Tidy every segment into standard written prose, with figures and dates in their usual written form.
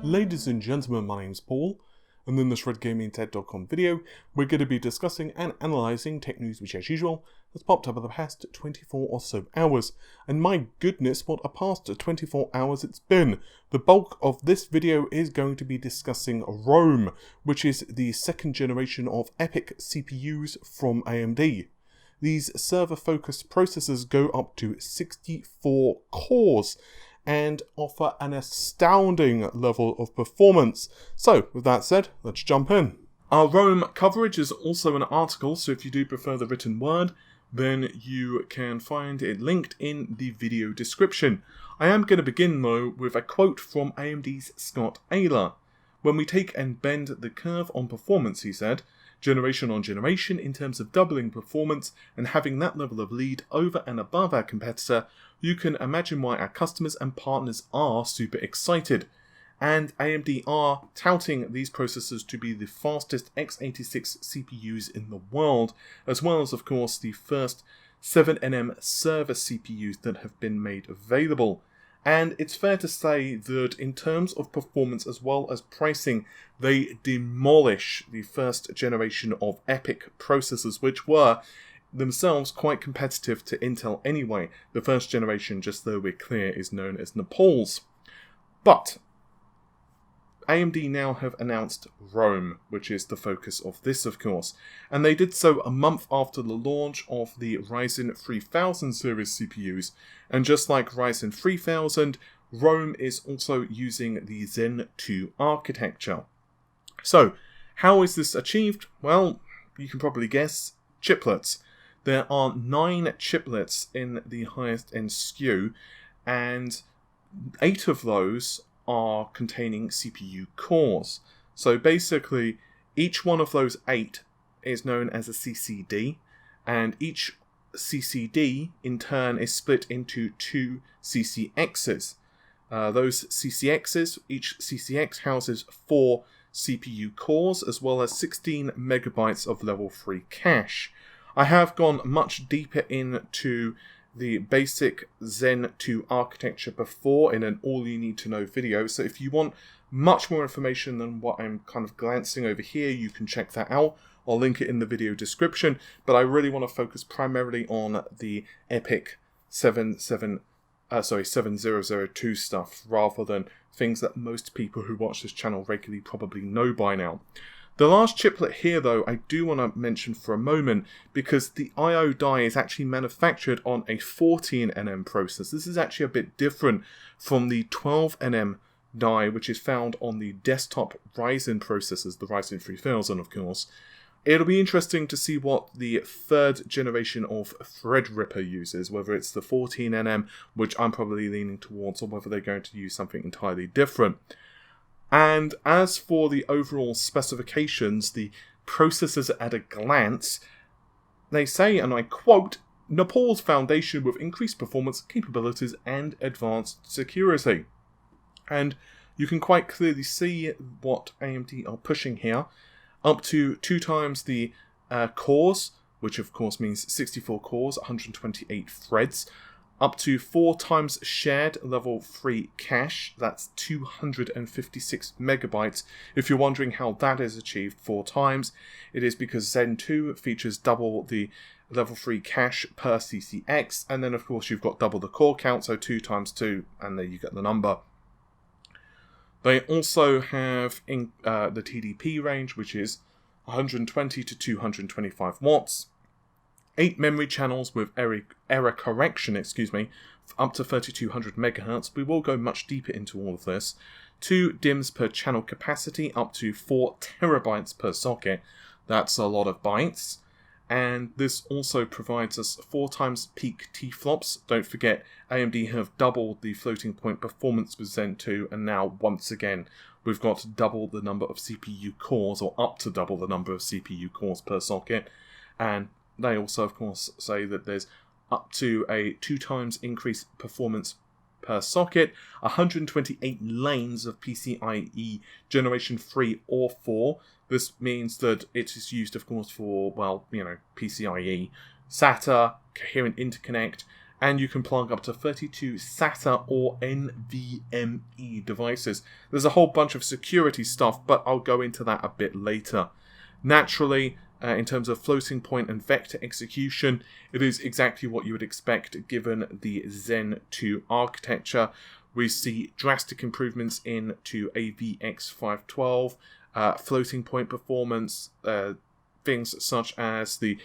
Ladies and gentlemen, my name's Paul, and in this RedGamingTech.com video, we're going to be discussing and analysing tech news which, as usual, has popped up in the past 24 or so hours. And my goodness, what a past 24 hours it's been! The bulk of this video is going to be discussing Rome, which is the second generation of EPYC CPUs from AMD. These server-focused processors go up to 64 cores, and offer an astounding level of performance. So, with that said, let's jump in. Our Rome coverage is also an article, so if you do prefer the written word, then you can find it linked in the video description. I am going to begin though with a quote from AMD's Scott Ayler. "When we take and bend the curve on performance," he said, "generation on generation in terms of doubling performance and having that level of lead over and above our competitor, you can imagine why our customers and partners are super excited." And AMD are touting these processors to be the fastest X86 CPUs in the world, as well as, of course, the first 7nm server CPUs that have been made available. And it's fair to say that in terms of performance as well as pricing, they demolish the first generation of EPYC processors, which were themselves quite competitive to Intel anyway. The first generation, just so we're clear, is known as Nepal's. But AMD now have announced Rome, which is the focus of this, of course. And they did so a month after the launch of the Ryzen 3000 series CPUs. And just like Ryzen 3000, Rome is also using the Zen 2 architecture. So, how is this achieved? Well, you can probably guess, chiplets. There are 9 chiplets in the highest end SKU, and 8 of those are containing CPU cores. So basically, each one of those 8 is known as a CCD, and each CCD in turn is split into 2 CCXs. Those CCXs, each CCX houses 4 CPU cores, as well as 16 megabytes of level 3 cache. I have gone much deeper into the basic Zen 2 architecture before in an all-you-need-to-know video, so if you want much more information than what I'm kind of glancing over here, you can check that out. I'll link it in the video description, but I really want to focus primarily on the EPYC 7002 stuff, rather than things that most people who watch this channel regularly probably know by now. The last chiplet here, though, I do want to mention for a moment, because the I/O die is actually manufactured on a 14nm process. This is actually a bit different from the 12nm die, which is found on the desktop Ryzen processors, the Ryzen 3000, of course. It'll be interesting to see what the third generation of Threadripper uses, whether it's the 14nm, which I'm probably leaning towards, or whether they're going to use something entirely different. And as for the overall specifications, the processors at a glance, they say, and I quote, "Nepal's foundation with increased performance, capabilities, and advanced security." And you can quite clearly see what AMD are pushing here. Up to 2 times the cores, which of course means 64 cores, 128 threads. Up to 4 times shared level 3 cache, that's 256 megabytes. If you're wondering how that is achieved 4 times, it is because Zen 2 features double the level 3 cache per CCX, and then of course you've got double the core count, so 2 times 2, and there you get the number. They also have the TDP range, which is 120 to 225 watts. 8 memory channels with error correction, up to 3200 MHz. We will go much deeper into all of this. 2 DIMMs per channel capacity, up to 4 terabytes per socket. That's a lot of bytes. And this also provides us 4 times peak T-flops. Don't forget, AMD have doubled the floating point performance with Zen 2, and now, once again, we've got double the number of CPU cores, or up to double the number of CPU cores per socket. And they also, of course, say that there's up to a 2 times increased performance per socket, 128 lanes of PCIe generation 3 or 4. This means that it is used, of course, for, well, PCIe, SATA, coherent interconnect, and you can plug up to 32 SATA or NVMe devices. There's a whole bunch of security stuff, but I'll go into that a bit later. Naturally, in terms of floating point and vector execution, it is exactly what you would expect given the Zen 2 architecture. We see drastic improvements into AVX512, floating point performance, things such as the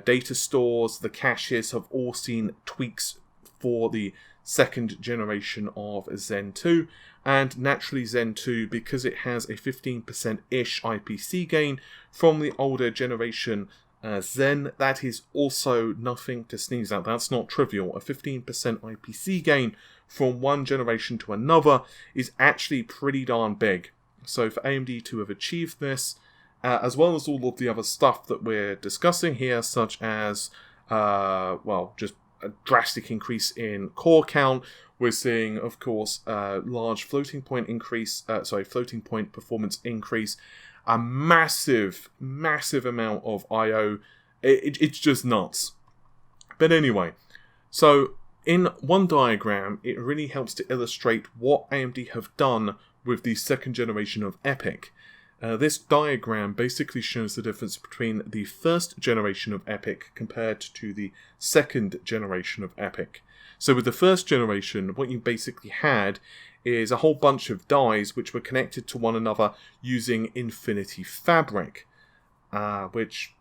data stores, the caches have all seen tweaks for the second generation of Zen 2, and naturally Zen 2, because it has a 15%-ish IPC gain from the older generation Zen, that is also nothing to sneeze at. That's not trivial. A 15% IPC gain from one generation to another is actually pretty darn big. So for AMD to have achieved this, as well as all of the other stuff that we're discussing here, such as, just a drastic increase in core count. We're seeing, of course, large floating point performance increase, a massive amount of I/O. It's just nuts. But anyway, so in one diagram, it really helps to illustrate what AMD have done with the second generation of EPYC. This diagram basically shows the difference between the first generation of EPYC compared to the second generation of EPYC. So with the first generation, what you basically had is a whole bunch of dies which were connected to one another using Infinity Fabric, which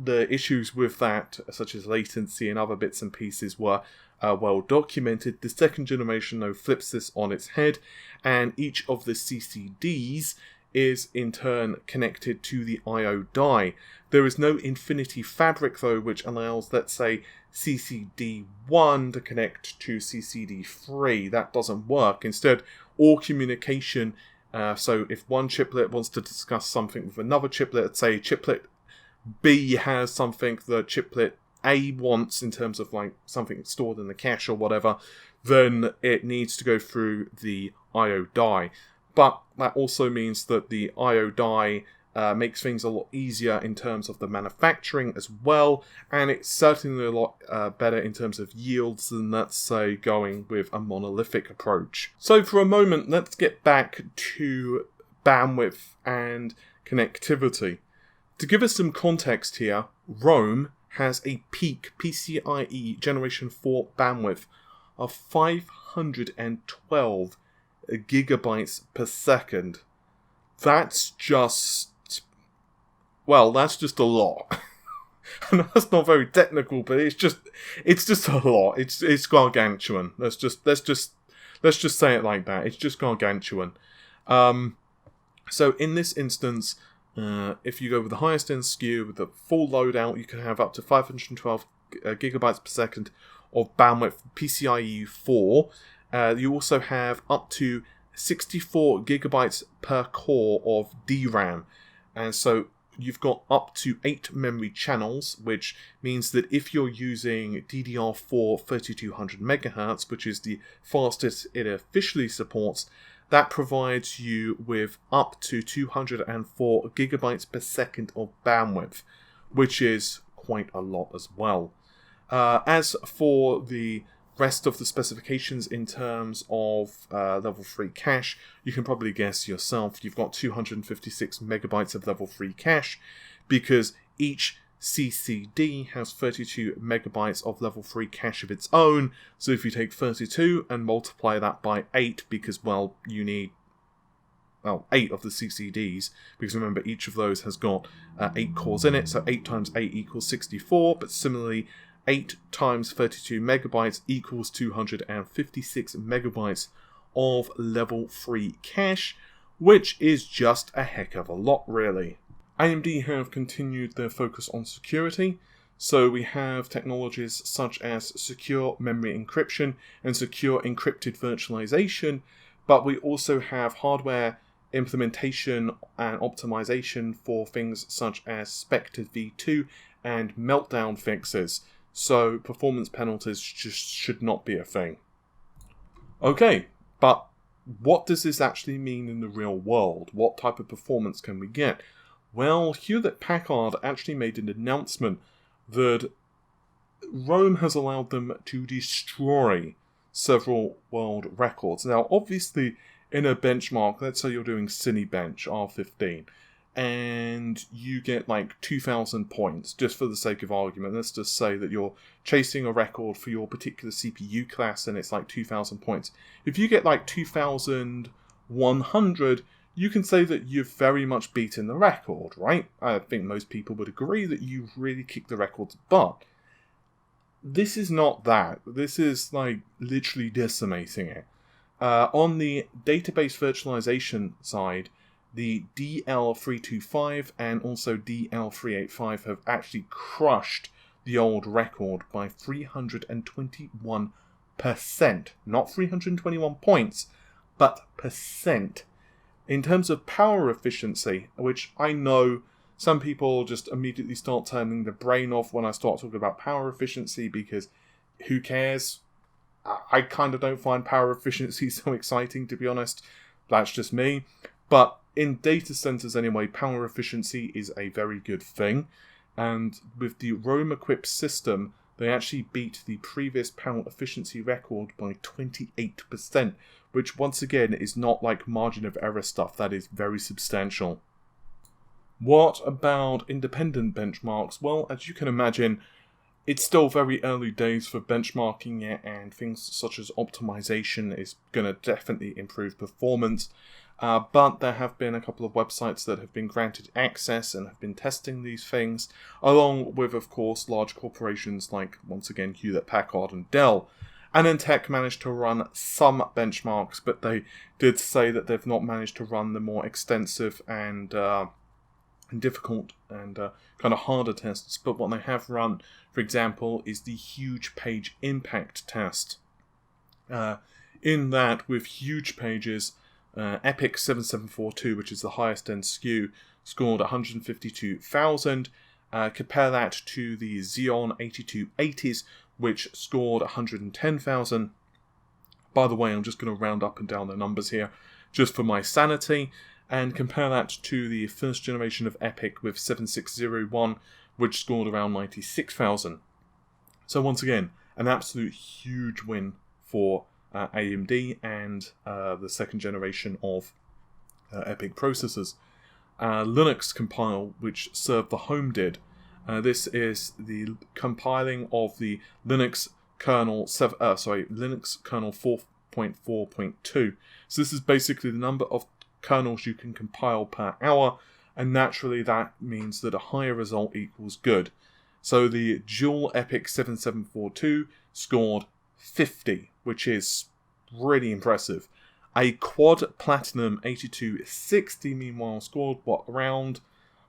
the issues with that, such as latency and other bits and pieces, were well documented. The second generation, though, flips this on its head, and each of the CCDs is in turn connected to the I/O die. There is no Infinity Fabric, though, which allows, let's say, CCD1 to connect to CCD3. That doesn't work. Instead, all communication, so if one chiplet wants to discuss something with another chiplet, let's say chiplet B has something that chiplet A wants in terms of like something stored in the cache or whatever, then it needs to go through the I/O die. But that also means that the I/O die makes things a lot easier in terms of the manufacturing as well, and it's certainly a lot better in terms of yields than, let's say, going with a monolithic approach. So for a moment, let's get back to bandwidth and connectivity. To give us some context here, Rome has a peak PCIe Generation 4 bandwidth of 512 gigabytes per second. That's just a lot. And that's not very technical, but it's just a lot. It's gargantuan. Let's just say it like that. It's just gargantuan. So in this instance, if you go with the highest end SKU with the full loadout, you can have up to 512 gigabytes per second of bandwidth PCIe 4. You also have up to 64 gigabytes per core of DRAM. And so you've got up to 8 memory channels, which means that if you're using DDR4 3200 MHz, which is the fastest it officially supports, that provides you with up to 204 gigabytes per second of bandwidth, which is quite a lot as well. As for the rest of the specifications in terms of level 3 cache, you can probably guess yourself. You've got 256 megabytes of level 3 cache, because each CCD has 32 megabytes of level 3 cache of its own. So if you take 32 and multiply that by 8, because, you need 8 of the CCDs, because remember, each of those has got 8 cores in it, so 8 times 8 equals 64, but similarly, 8 times 32 megabytes equals 256 megabytes of level 3 cache, which is just a heck of a lot, really. AMD have continued their focus on security, so we have technologies such as secure memory encryption and secure encrypted virtualization, but we also have hardware implementation and optimization for things such as Spectre v2 and Meltdown fixes. So performance penalties just should not be a thing. Okay, but what does this actually mean in the real world? What type of performance can we get? Well, Hewlett-Packard actually made an announcement that Rome has allowed them to destroy several world records. Now, obviously, in a benchmark, let's say you're doing Cinebench R15, and you get like 2,000 points, just for the sake of argument. Let's just say that you're chasing a record for your particular CPU class, and it's like 2,000 points. If you get like 2,100, you can say that you've very much beaten the record, right? I think most people would agree that you've really kicked the record's butt. This is not that. This is like literally decimating it. On the database virtualization side, the DL325 and also DL385 have actually crushed the old record by 321%. Not 321 points, but percent. In terms of power efficiency, which I know some people just immediately start turning the brain off when I start talking about power efficiency, because who cares? I kind of don't find power efficiency so exciting, to be honest. That's just me. But in data centers anyway, power efficiency is a very good thing. And with the Rome-equipped system, they actually beat the previous power efficiency record by 28%, which once again is not like margin of error stuff. That is very substantial. What about independent benchmarks? Well, as you can imagine, it's still very early days for benchmarking it, and things such as optimization is going to definitely improve performance. But there have been a couple of websites that have been granted access and have been testing these things, along with, of course, large corporations like, once again, Hewlett-Packard and Dell. AnandTech managed to run some benchmarks, but they did say that they've not managed to run the more extensive and difficult and kind of harder tests. But what they have run, for example, is the huge page impact test. In that, with huge pages, EPYC 7742, which is the highest end SKU, scored 152,000. Compare that to the Xeon 8280s, which scored 110,000. By the way, I'm just going to round up and down the numbers here, just for my sanity. And compare that to the first generation of EPYC with 7601, which scored around 96,000. So once again, an absolute huge win for AMD and the second generation of EPYC processors. Linux Compile, which served the Home did. This is the compiling of the Linux kernel Linux kernel 4.4.2. So this is basically the number of kernels you can compile per hour, and naturally that means that a higher result equals good. So the dual EPYC 7742 scored 50, which is really impressive. A quad platinum 8260 meanwhile scored around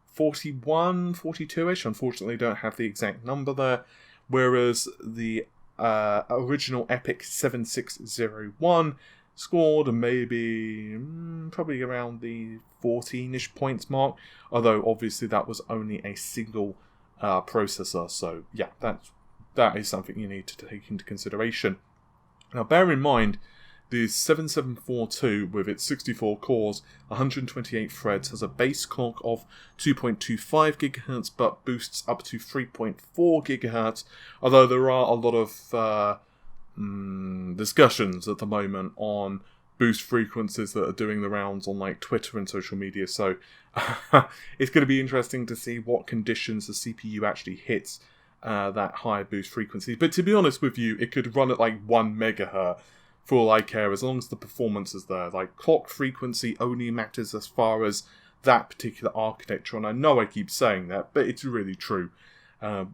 41, 42ish. Unfortunately, don't have the exact number there. Whereas the original EPYC 7601 scored maybe probably around the 14ish points mark, although obviously that was only a single processor. So yeah, that is something you need to take into consideration. Now bear in mind, the 7742 with its 64 cores, 128 threads, has a base clock of 2.25 GHz but boosts up to 3.4 GHz, although there are a lot of discussions at the moment on boost frequencies that are doing the rounds on like Twitter and social media, so it's going to be interesting to see what conditions the CPU actually hits that higher boost frequency. But to be honest with you, it could run at like 1 megahertz for all I care, as long as the performance is there. Like, clock frequency only matters as far as that particular architecture, and I know I keep saying that, but it's really true. And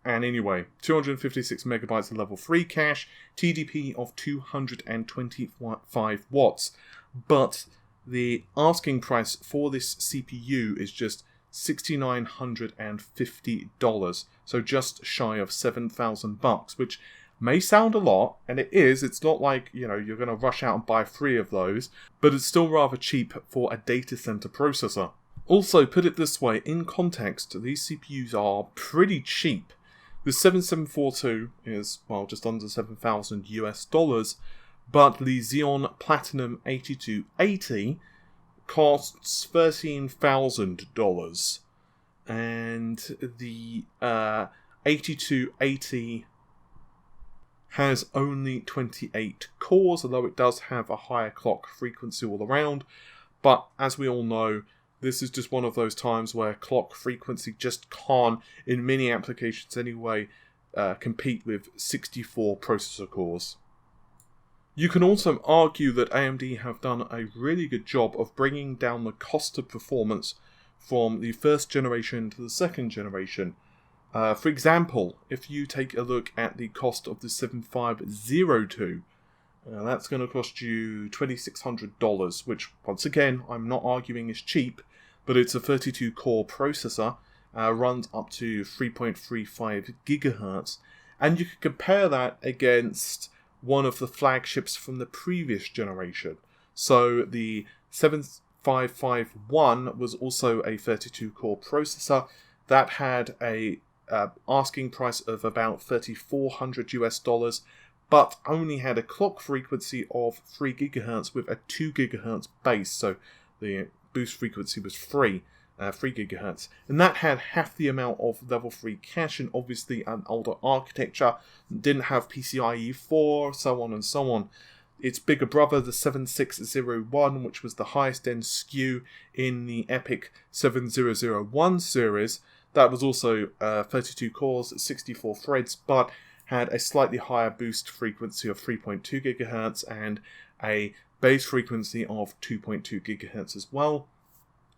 anyway, 256 megabytes of level 3 cache, TDP of 225 watts, but the asking price for this CPU is just $6,950, so just shy of $7,000, which may sound a lot, and it is. It's not like, you're going to rush out and buy 3 of those, but it's still rather cheap for a data center processor. Also, put it this way, in context, these CPUs are pretty cheap. The 7742 is, just under $7,000 US, but the Xeon Platinum 8280 costs $13,000. And the 8280 has only 28 cores, although it does have a higher clock frequency all around. But as we all know, this is just one of those times where clock frequency just can't, in many applications anyway, compete with 64 processor cores. You can also argue that AMD have done a really good job of bringing down the cost of performance from the first generation to the second generation. For example, if you take a look at the cost of the 7502, that's going to cost you $2,600, which, once again, I'm not arguing is cheap, but it's a 32-core processor, runs up to 3.35 gigahertz, and you can compare that against one of the flagships from the previous generation. So the 7551 was also a 32-core processor that had a asking price of about $3,400 but only had a clock frequency of 3 gigahertz with a 2 gigahertz base, so the boost frequency was 3 gigahertz, and that had half the amount of level 3 cache and obviously an older architecture, didn't have PCIe 4, so on and so on. Its bigger brother, the 7601, which was the highest end SKU in the EPYC 7001 series, that was also 32 cores, 64 threads, but had a slightly higher boost frequency of 3.2 gigahertz and a base frequency of 2.2 gigahertz as well.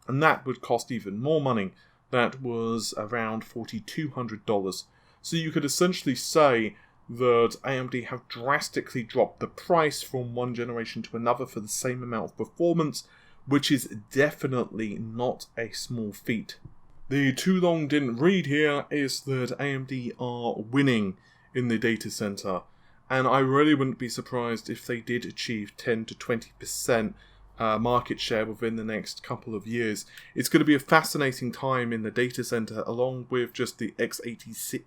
And that would cost even more money. That was around $4,200. So you could essentially say that AMD have drastically dropped the price from one generation to another for the same amount of performance, which is definitely not a small feat. The too long didn't read here is that AMD are winning in the data center, and I really wouldn't be surprised if they did achieve 10 to 20% market share within the next couple of years. It's going to be a fascinating time in the data center, along with just the X86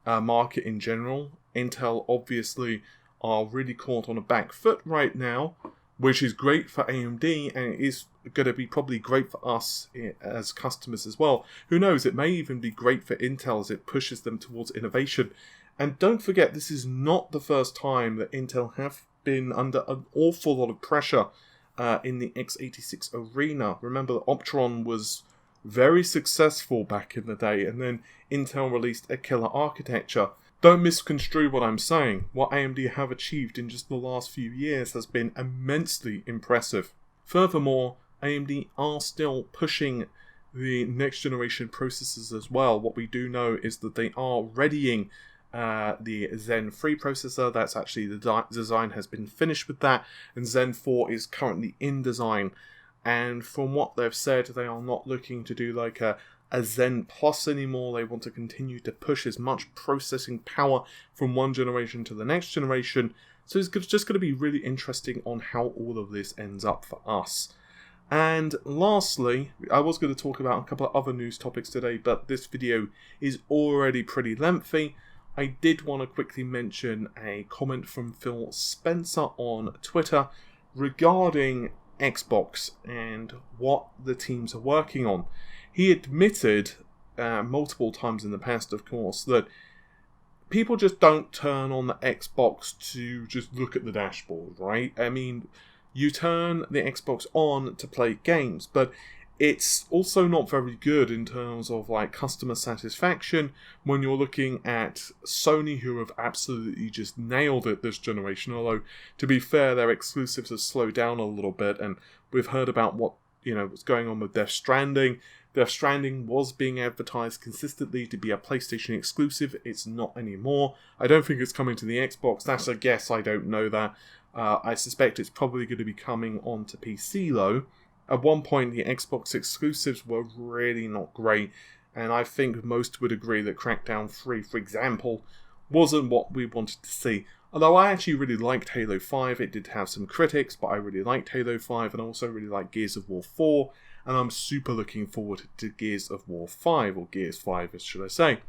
market in general. Intel obviously are really caught on a back foot right now, which is great for AMD, and it is going to be probably great for us as customers as well. Who knows, it may even be great for Intel as it pushes them towards innovation. And don't forget, this is not the first time that Intel have been under an awful lot of pressure in the X86 arena. Remember, Opteron was very successful back in the day, and then Intel released a killer architecture. Don't misconstrue what I'm saying. What AMD have achieved in just the last few years has been immensely impressive. Furthermore, AMD are still pushing the next generation processors as well. What we do know is that they are readying the Zen 3 processor. That's actually the design has been finished with that, and Zen 4 is currently in design. And from what they've said, they are not looking to do like a Zen Plus anymore. They want to continue to push as much processing power from one generation to the next generation. So it's just going to be really interesting on how all of this ends up for us. And lastly, I was going to talk about a couple of other news topics today, but this video is already pretty lengthy. I did want to quickly mention a comment from Phil Spencer on Twitter regarding Xbox and what the teams are working on. He admitted multiple times in the past, of course, that people just don't turn on the Xbox to just look at the dashboard, right? I mean, you turn the Xbox on to play games, but it's also not very good in terms of like customer satisfaction when you're looking at Sony, who have absolutely just nailed it this generation. Although, to be fair, their exclusives have slowed down a little bit, and we've heard about what's going on with Death Stranding. Death Stranding was being advertised consistently to be a PlayStation exclusive. It's not anymore. I don't think it's coming to the Xbox. That's a guess. I don't know that. I suspect it's probably going to be coming onto PC though. At one point, the Xbox exclusives were really not great, and I think most would agree that Crackdown 3, for example, wasn't what we wanted to see. Although I actually really liked Halo 5, it did have some critics, but I really liked Halo 5, and I also really liked Gears of War 4, and I'm super looking forward to Gears of War 5, or Gears 5, should I say.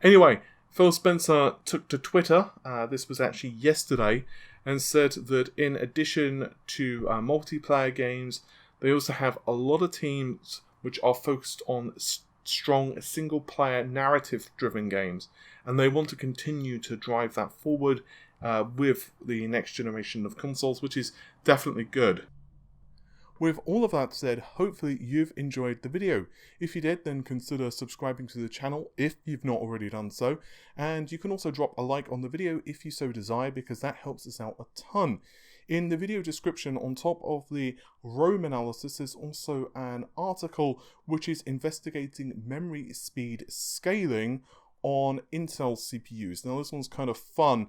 Anyway, Phil Spencer took to Twitter, this was actually yesterday, and said that in addition to multiplayer games, they also have a lot of teams which are focused on strong single-player narrative-driven games, and they want to continue to drive that forward with the next generation of consoles, which is definitely good. With all of that said, hopefully you've enjoyed the video. If you did, then consider subscribing to the channel if you've not already done so, and you can also drop a like on the video if you so desire, because that helps us out a ton. In the video description, on top of the ROM analysis, there's also an article which is investigating memory speed scaling on Intel CPUs. Now this one's kind of fun,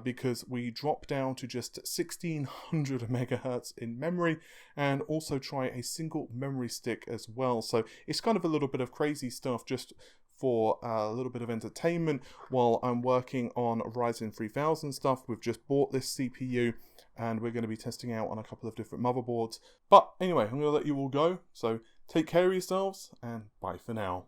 because we drop down to just 1600 megahertz in memory and also try a single memory stick as well. So it's kind of a little bit of crazy stuff just for a little bit of entertainment while I'm working on Ryzen 3000 stuff. We've just bought this CPU and we're going to be testing out on a couple of different motherboards. But anyway, I'm going to let you all go. So take care of yourselves and bye for now.